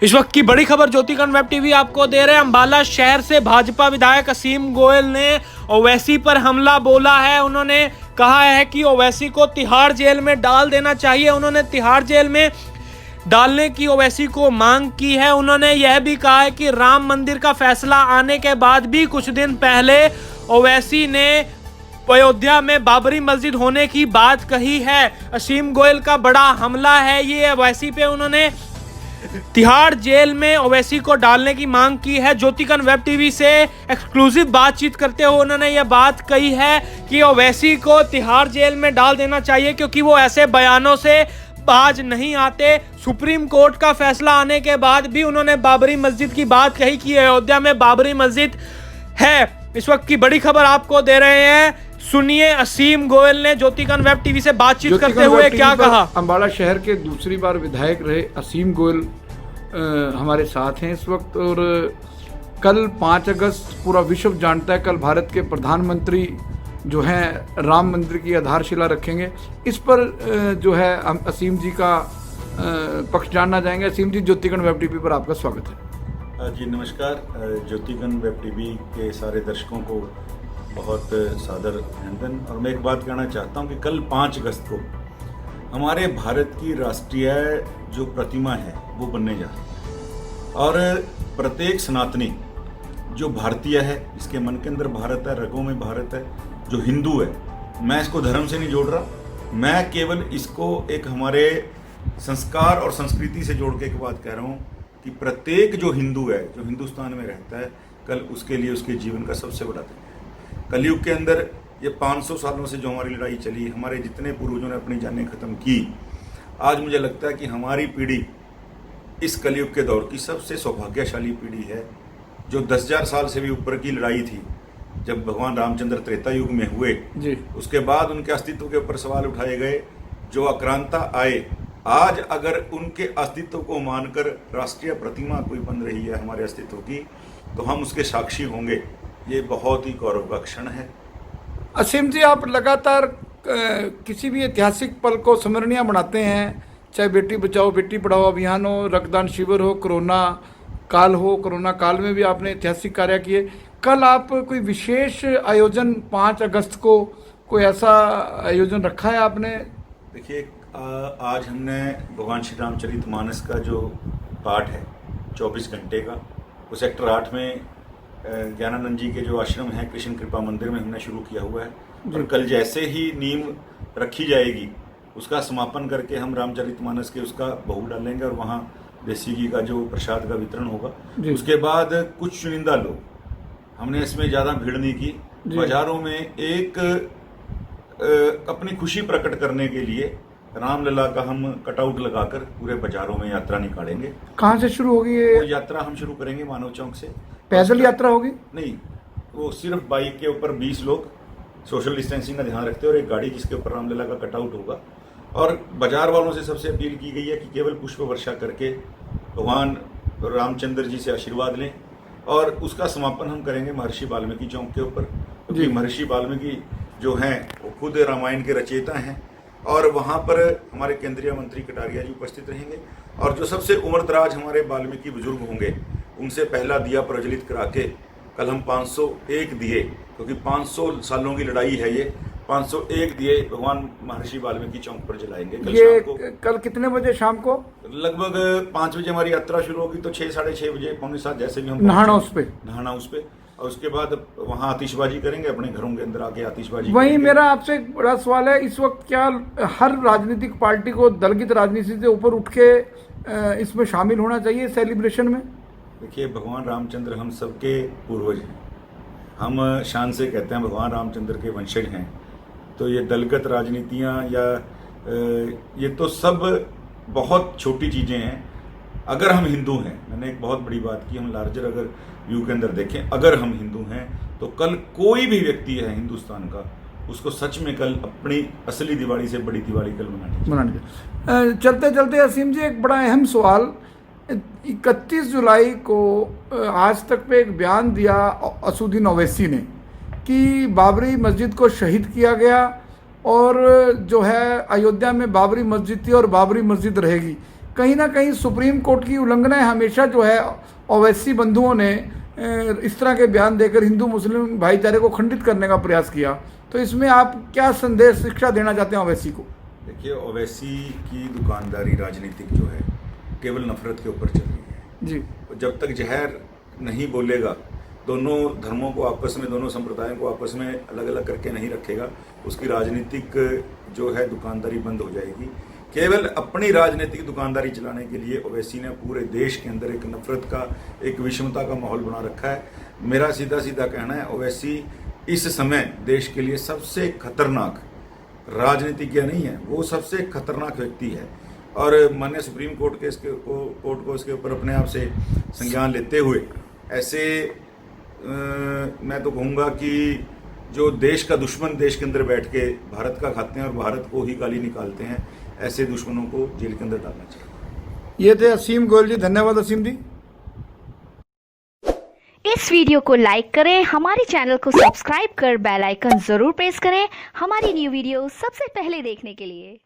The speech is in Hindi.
इस वक्त की बड़ी खबर ज्योतिकर्ण वेब टीवी आपको दे रहे हैं। अंबाला शहर से भाजपा विधायक असीम गोयल ने ओवैसी पर हमला बोला है। उन्होंने कहा है कि ओवैसी को तिहाड़ जेल में डाल देना चाहिए। उन्होंने तिहाड़ जेल में डालने की ओवैसी को मांग की है। उन्होंने यह भी कहा है कि राम मंदिर का फैसला आने के बाद भी कुछ दिन पहले ओवैसी ने अयोध्या में बाबरी मस्जिद होने की बात कही है। असीम गोयल का बड़ा हमला है ये ओवैसी पे। उन्होंने तिहाड़ जेल में ओवैसी को डालने की मांग की है। ज्योतिकर्ण वेब टीवी से एक्सक्लूसिव बातचीत करते हुए उन्होंने यह बात कही है कि ओवैसी को तिहाड़ जेल में डाल देना चाहिए क्योंकि वो ऐसे बयानों से बाज नहीं आते। सुप्रीम कोर्ट का फैसला आने के बाद भी उन्होंने बाबरी मस्जिद की बात कही कि अयोध्या में बाबरी मस्जिद है। इस वक्त की बड़ी खबर आपको दे रहे हैं, सुनिए असीम गोयल ने ज्योतिकर्ण वेब टीवी से बातचीत करते हुए क्या कहा। अंबाला शहर के दूसरी बार विधायक रहे असीम गोयल हमारे साथ हैं इस वक्त। और कल 5 अगस्त पूरा विश्व जानता है, कल भारत के प्रधानमंत्री जो हैं राम मंदिर की आधारशिला रखेंगे। इस पर जो है हम असीम जी का पक्ष जानना चाहेंगे। असीम जी, ज्योतिकर्ण वेब टीवी पर आपका स्वागत है। जी नमस्कार। ज्योतिकर्ण वेब टीवी के सारे दर्शकों को बहुत सादर अभिनंदन। और मैं एक बात कहना चाहता हूं कि कल 5 अगस्त को हमारे भारत की राष्ट्रीय जो प्रतिमा है वो बनने जा रही है। और प्रत्येक सनातनी जो भारतीय है, इसके मन के अंदर भारत है, रगों में भारत है, जो हिंदू है, मैं इसको धर्म से नहीं जोड़ रहा, मैं केवल इसको एक हमारे संस्कार और संस्कृति से जोड़ के एक बात कह रहा हूँ कि प्रत्येक जो हिंदू है, जो हिंदुस्तान में रहता है, कल उसके लिए उसके जीवन का सबसे बड़ा दिन है। कलयुग के अंदर ये 500 सालों से जो हमारी लड़ाई चली, हमारे जितने पूर्वजों ने अपनी जानें खत्म की, आज मुझे लगता है कि हमारी पीढ़ी इस कलयुग के दौर की सबसे सौभाग्यशाली पीढ़ी है। जो 10,000 साल से भी ऊपर की लड़ाई थी, जब भगवान रामचंद्र त्रेता युग में हुए जी, उसके बाद उनके अस्तित्व के ऊपर सवाल उठाए गए, जो आक्रांता आए, आज अगर उनके अस्तित्व को मानकर राष्ट्रीय प्रतिमा कोई बन रही है हमारे अस्तित्व की, तो हम उसके साक्षी होंगे। ये बहुत ही गौरव का क्षण है। असीम जी, आप लगातार किसी भी ऐतिहासिक पल को स्मरणीय बनाते हैं, चाहे बेटी बचाओ बेटी पढ़ाओ अभियान हो, रक्तदान शिविर हो, कोरोना काल हो। कोरोना काल में भी आपने ऐतिहासिक कार्य किए। कल आप कोई विशेष आयोजन 5 अगस्त को कोई ऐसा आयोजन रखा है आपने? देखिए, आज हमने भगवान श्री रामचरितमानस का जो पाठ है 24 घंटे का, वो सेक्टर 8 में ज्ञानानंद जी के जो आश्रम है कृष्ण कृपा मंदिर में हमने शुरू किया हुआ है। और कल जैसे ही नींव रखी जाएगी, उसका समापन करके हम रामचरितमानस के उसका भोग डालेंगे और वहाँ देसी घी का जो प्रसाद का वितरण होगा। उसके बाद कुछ चुनिंदा लोग, हमने इसमें ज़्यादा भीड़ नहीं की, बाजारों में एक अपनी खुशी प्रकट करने के लिए रामलला का हम कटआउट लगाकर पूरे बाजारों में यात्रा निकालेंगे। कहाँ से शुरू होगी ये यात्रा? हम शुरू करेंगे मानव चौक से। पैदल यात्रा होगी? नहीं, वो सिर्फ बाइक के ऊपर 20 लोग, सोशल डिस्टेंसिंग का ध्यान रखते हैं, और एक गाड़ी जिसके ऊपर रामलला का कटआउट होगा। और बाजार वालों से सबसे अपील की गई है कि केवल पुष्प वर्षा करके भगवान रामचंद्र जी से आशीर्वाद लें। और उसका समापन हम करेंगे महर्षि वाल्मीकि चौक के ऊपर, क्योंकि महर्षि वाल्मीकि जो हैं वो खुद रामायण के रचयिता हैं। और वहाँ पर हमारे केंद्रीय मंत्री कटारिया जी उपस्थित रहेंगे। और जो सबसे उम्रदराज हमारे वाल्मीकि बुजुर्ग होंगे, उनसे पहला दिया प्रज्वलित करा के कल हम 501 दिए, क्योंकि 500 सालों की लड़ाई है ये, 501 दिए भगवान महर्षि वाल्मीकि चौक पर जलाएंगे कल ये शाम को। कल कितने बजे शाम को? लगभग 5 बजे हमारी यात्रा शुरू होगी, तो 6 साढ़े 6 बजे, पौने 7 जैसे भी हम नहाना उस पे। और उसके बाद वहाँ आतिशबाजी करेंगे, अपने घरों के अंदर आके आतिशबाजी। वही मेरा आपसे एक बड़ा सवाल है, इस वक्त क्या हर राजनीतिक पार्टी को दलगत राजनीति से ऊपर उठ के इसमें शामिल होना चाहिए सेलिब्रेशन में? देखिए, भगवान रामचंद्र हम सबके पूर्वज हैं, हम शान से कहते हैं भगवान रामचंद्र के वंशज हैं। तो ये दलगत राजनीतियाँ या ये तो सब बहुत छोटी चीज़ें हैं। अगर हम हिंदू हैं, मैंने एक बहुत बड़ी बात की, हम लार्जर अगर व्यू के अंदर देखें, अगर हम हिंदू हैं तो कल कोई भी व्यक्ति है हिंदुस्तान का, उसको सच में कल अपनी असली दिवाली से बड़ी दिवाली कल मनानी। चलते चलते असीम जी, एक बड़ा अहम सवाल, 31 जुलाई को आज तक पे एक बयान दिया असुद्दीन ओवैसी ने कि बाबरी मस्जिद को शहीद किया गया और जो है अयोध्या में बाबरी मस्जिद थी और बाबरी मस्जिद रहेगी। कहीं ना कहीं सुप्रीम कोर्ट की उल्लंघना हमेशा जो है ओवैसी बंधुओं ने इस तरह के बयान देकर हिंदू मुस्लिम भाईचारे को खंडित करने का प्रयास किया। तो इसमें आप क्या संदेश शिक्षा देना चाहते हैं ओवैसी को? देखिए, ओवैसी की दुकानदारी राजनीतिक जो है केवल नफरत के ऊपर चल रही है जी। जब तक जहर नहीं बोलेगा, दोनों धर्मों को आपस में, दोनों संप्रदायों को आपस में अलग अलग करके नहीं रखेगा, उसकी राजनीतिक जो है दुकानदारी बंद हो जाएगी। केवल अपनी राजनीतिक दुकानदारी चलाने के लिए ओवैसी ने पूरे देश के अंदर एक नफरत का, एक विषमता का माहौल बना रखा है। मेरा सीधा सीधा कहना है, ओवैसी इस समय देश के लिए सबसे खतरनाक राजनीतिज्ञ नहीं है, वो सबसे खतरनाक व्यक्ति है। और माननीय सुप्रीम कोर्ट के कोर्ट को इसके ऊपर अपने आप से संज्ञान लेते हुए ऐसे मैं तो कहूँगा कि जो देश का दुश्मन देश के अंदर बैठ के भारत का खाते हैं और भारत को ही गाली निकालते हैं, ऐसे दुश्मनों को जेल के अंदर डालना चाहिए। ये थे असीम गोयल जी। धन्यवाद असीम जी। इस वीडियो को लाइक करें, हमारे चैनल को सब्सक्राइब कर बेल आइकन जरूर प्रेस करें हमारी न्यू वीडियो सबसे पहले देखने के लिए।